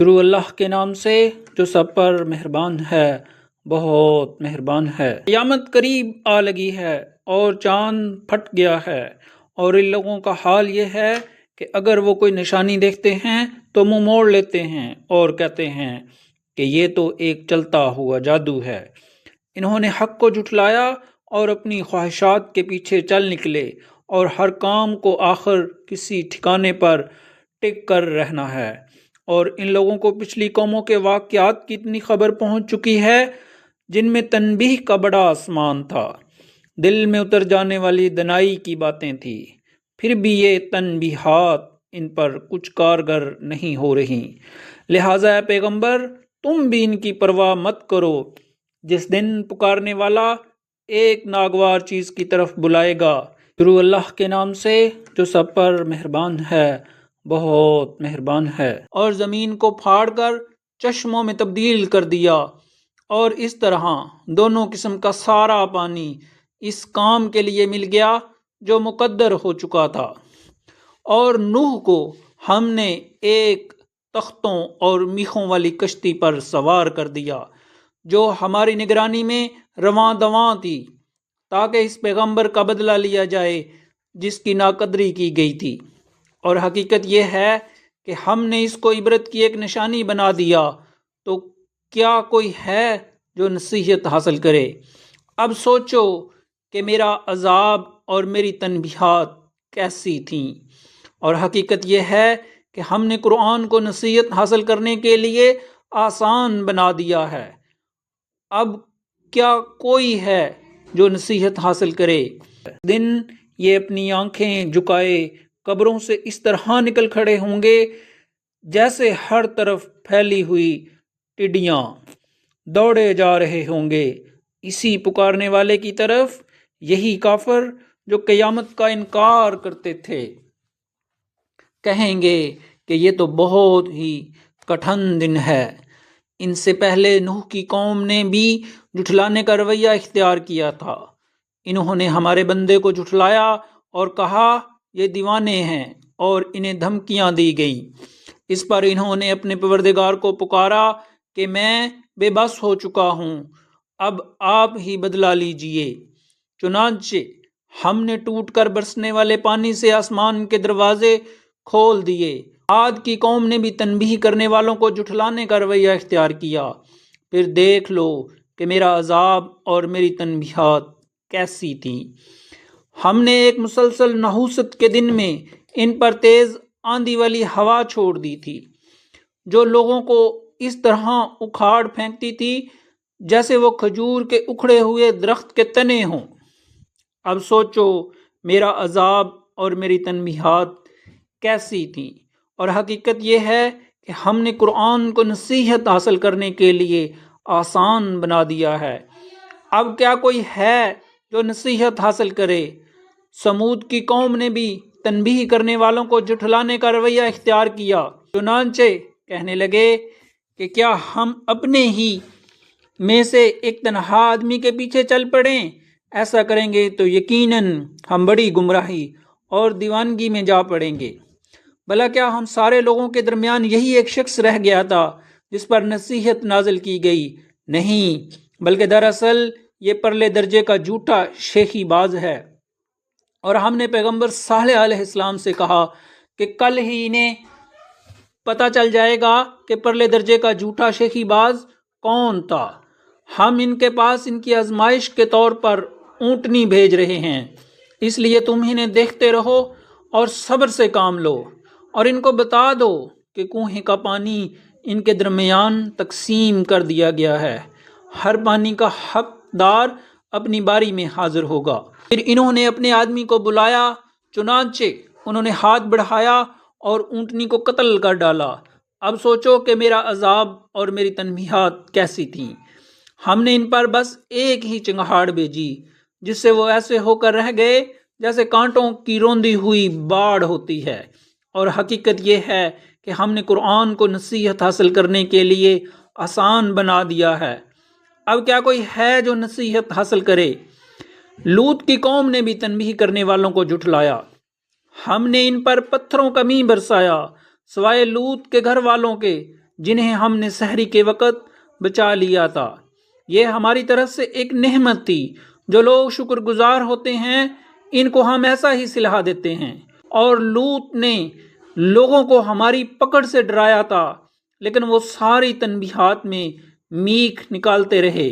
شروع اللہ کے نام سے جو سب پر مہربان ہے، بہت مہربان ہے۔ قیامت قریب آ لگی ہے اور چاند پھٹ گیا ہے، اور ان لوگوں کا حال یہ ہے کہ اگر وہ کوئی نشانی دیکھتے ہیں تو منہ موڑ لیتے ہیں اور کہتے ہیں کہ یہ تو ایک چلتا ہوا جادو ہے۔ انہوں نے حق کو جھٹلایا اور اپنی خواہشات کے پیچھے چل نکلے، اور ہر کام کو آخر کسی ٹھکانے پر ٹک کر رہنا ہے۔ اور ان لوگوں کو پچھلی قوموں کے واقعات کی اتنی خبر پہنچ چکی ہے جن میں تنبیہ کا بڑا آسمان تھا، دل میں اتر جانے والی دنائی کی باتیں تھیں، پھر بھی یہ تنبیہات ان پر کچھ کارگر نہیں ہو رہی۔ لہٰذا اے پیغمبر، تم بھی ان کی پرواہ مت کرو۔ جس دن پکارنے والا ایک ناگوار چیز کی طرف بلائے گا۔ شروع اللہ کے نام سے جو سب پر مہربان ہے، بہت مہربان ہے۔ اور زمین کو پھاڑ کر چشموں میں تبدیل کر دیا، اور اس طرح دونوں قسم کا سارا پانی اس کام کے لیے مل گیا جو مقدر ہو چکا تھا۔ اور نوح کو ہم نے ایک تختوں اور میخوں والی کشتی پر سوار کر دیا جو ہماری نگرانی میں رواں دواں تھی، تاکہ اس پیغمبر کا بدلہ لیا جائے جس کی ناقدری کی گئی تھی۔ اور حقیقت یہ ہے کہ ہم نے اس کو عبرت کی ایک نشانی بنا دیا، تو کیا کوئی ہے جو نصیحت حاصل کرے؟ اب سوچو کہ میرا عذاب اور میری تنبیہات کیسی تھیں۔ اور حقیقت یہ ہے کہ ہم نے قرآن کو نصیحت حاصل کرنے کے لیے آسان بنا دیا ہے۔ اب کیا کوئی ہے جو نصیحت حاصل کرے؟ دن یہ اپنی آنکھیں جھکائے قبروں سے اس طرح نکل کھڑے ہوں گے جیسے ہر طرف پھیلی ہوئی ٹڈیاں دوڑے جا رہے ہوں گے اسی پکارنے والے کی طرف۔ یہی کافر جو قیامت کا انکار کرتے تھے کہیں گے کہ یہ تو بہت ہی کٹھن دن ہے۔ ان سے پہلے نوح کی قوم نے بھی جھٹلانے کا رویہ اختیار کیا تھا۔ انہوں نے ہمارے بندے کو جھٹلایا اور کہا یہ دیوانے ہیں، اور انہیں دھمکیاں دی گئیں۔ اس پر انہوں نے اپنے پروردگار کو پکارا کہ میں بے بس ہو چکا ہوں، اب آپ ہی بدلہ لیجئے۔ چنانچہ ہم نے ٹوٹ کر برسنے والے پانی سے آسمان کے دروازے کھول دیے۔ عاد کی قوم نے بھی تنبیہ کرنے والوں کو جھٹلانے کا رویہ اختیار کیا۔ پھر دیکھ لو کہ میرا عذاب اور میری تنبیہات کیسی تھیں۔ ہم نے ایک مسلسل نحوست کے دن میں ان پر تیز آندھی والی ہوا چھوڑ دی تھی جو لوگوں کو اس طرح اکھاڑ پھینکتی تھی جیسے وہ کھجور کے اکھڑے ہوئے درخت کے تنے ہوں۔ اب سوچو میرا عذاب اور میری تنبیہات کیسی تھیں۔ اور حقیقت یہ ہے کہ ہم نے قرآن کو نصیحت حاصل کرنے کے لیے آسان بنا دیا ہے۔ اب کیا کوئی ہے جو نصیحت حاصل کرے؟ سمود کی قوم نے بھی تنبیہ کرنے والوں کو جھٹلانے کا رویہ اختیار کیا۔ چنانچہ کہنے لگے کہ کیا ہم اپنے ہی میں سے ایک تنہا آدمی کے پیچھے چل پڑیں؟ ایسا کریں گے تو یقیناً ہم بڑی گمراہی اور دیوانگی میں جا پڑیں گے۔ بھلا کیا ہم سارے لوگوں کے درمیان یہی ایک شخص رہ گیا تھا جس پر نصیحت نازل کی گئی؟ نہیں، بلکہ دراصل یہ پرلے درجے کا جھوٹا شیخی باز ہے۔ اور ہم نے پیغمبر صالح علیہ السلام سے کہا کہ کل ہی انہیں پتہ چل جائے گا کہ پرلے درجے کا جھوٹا شیخی باز کون تھا۔ ہم ان کے پاس ان کی آزمائش کے طور پر اونٹنی بھیج رہے ہیں، اس لیے تم انہیں دیکھتے رہو اور صبر سے کام لو۔ اور ان کو بتا دو کہ کنویں کا پانی ان کے درمیان تقسیم کر دیا گیا ہے، ہر پانی کا حقدار اپنی باری میں حاضر ہوگا۔ پھر انہوں نے اپنے آدمی کو بلایا، چنانچہ انہوں نے ہاتھ بڑھایا اور اونٹنی کو قتل کر ڈالا۔ اب سوچو کہ میرا عذاب اور میری تنبیہات کیسی تھیں۔ ہم نے ان پر بس ایک ہی چنگھاڑ بھیجی جس سے وہ ایسے ہو کر رہ گئے جیسے کانٹوں کی روندی ہوئی باڑ ہوتی ہے۔ اور حقیقت یہ ہے کہ ہم نے قرآن کو نصیحت حاصل کرنے کے لیے آسان بنا دیا ہے۔ اب کیا کوئی ہے جو نصیحت حاصل کرے؟ لوط کی قوم نے بھی تنبیہ کرنے والوں کو جھٹلایا۔ ہم نے ان پر پتھروں کا مینہ برسایا سوائے لوط کے گھر والوں کے جنہیں ہم نے سحری کے وقت بچا لیا تھا۔ یہ ہماری طرف سے ایک نعمت تھی۔ جو لوگ شکر گزار ہوتے ہیں ان کو ہم ایسا ہی صلہ دیتے ہیں۔ اور لوط نے لوگوں کو ہماری پکڑ سے ڈرایا تھا، لیکن وہ ساری تنبیہات میں میخ نکالتے رہے،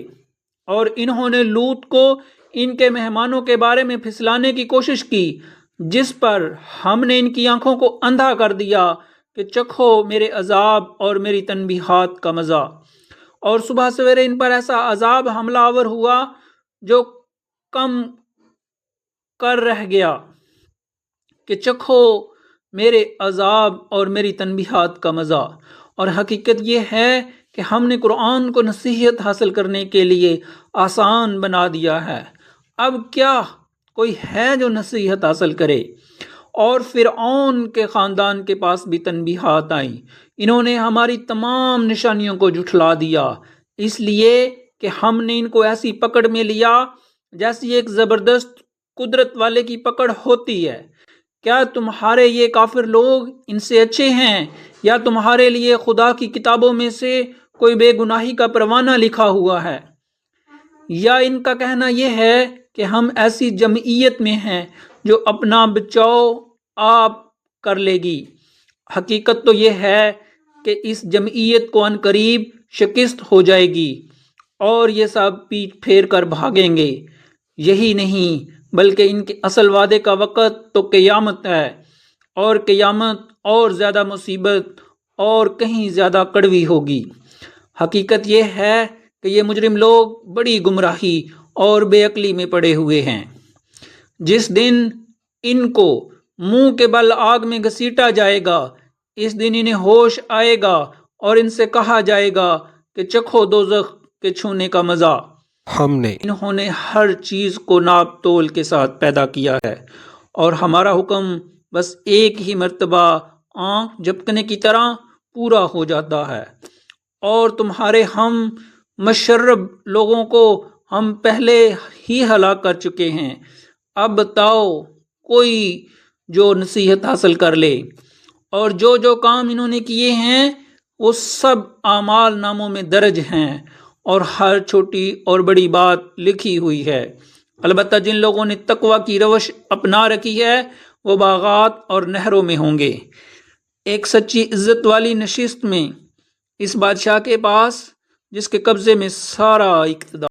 اور انہوں نے لوط کو ان کے مہمانوں کے بارے میں پھسلانے کی کوشش کی، جس پر ہم نے ان کی آنکھوں کو اندھا کر دیا کہ چکھو میرے عذاب اور میری تنبیہات کا مزہ۔ اور صبح سویرے ان پر ایسا عذاب حملہ آور ہوا جو کم کر رہ گیا کہ چکھو میرے عذاب اور میری تنبیہات کا مزہ۔ اور حقیقت یہ ہے کہ ہم نے قرآن کو نصیحت حاصل کرنے کے لیے آسان بنا دیا ہے۔ اب کیا کوئی ہے جو نصیحت حاصل کرے؟ اور فرعون کے خاندان کے پاس بھی تنبیہات آئیں۔ انہوں نے ہماری تمام نشانیوں کو جھٹلا دیا، اس لیے کہ ہم نے ان کو ایسی پکڑ میں لیا جیسی ایک زبردست قدرت والے کی پکڑ ہوتی ہے۔ کیا تمہارے یہ کافر لوگ ان سے اچھے ہیں، یا تمہارے لیے خدا کی کتابوں میں سے کوئی بے گناہی کا پروانہ لکھا ہوا ہے؟ یا ان کا کہنا یہ ہے کہ ہم ایسی جمعیت میں ہیں جو اپنا بچاؤ آپ کر لے گی۔ حقیقت تو یہ ہے کہ اس جمعیت کو عن قریب شکست ہو جائے گی اور یہ سب پیٹ پھیر کر بھاگیں گے۔ یہی نہیں بلکہ ان کے اصل وعدے کا وقت تو قیامت ہے، اور قیامت اور زیادہ مصیبت اور کہیں زیادہ کڑوی ہوگی۔ حقیقت یہ ہے کہ یہ مجرم لوگ بڑی گمراہی اور بے عقلی میں پڑے ہوئے ہیں۔ جس دن ان کو منہ کے بل آگ میں گھسیٹا جائے گا، اس دن انہیں ہوش آئے گا اور ان سے کہا جائے گا کہ چکھو دوزخ کے چھونے کا مزہ۔ انہوں نے ہر چیز کو ناپ تول کے ساتھ پیدا کیا ہے، اور ہمارا حکم بس ایک ہی مرتبہ آنکھ جھپکنے کی طرح پورا ہو جاتا ہے۔ اور تمہارے ہم مشرب لوگوں کو ہم پہلے ہی ہلاک کر چکے ہیں۔ اب بتاؤ کوئی جو نصیحت حاصل کر لے۔ اور جو کام انہوں نے کیے ہیں وہ سب اعمال ناموں میں درج ہیں، اور ہر چھوٹی اور بڑی بات لکھی ہوئی ہے۔ البتہ جن لوگوں نے تقوی کی روش اپنا رکھی ہے وہ باغات اور نہروں میں ہوں گے، ایک سچی عزت والی نشست میں، اس بادشاہ کے پاس جس کے قبضے میں سارا اقتدار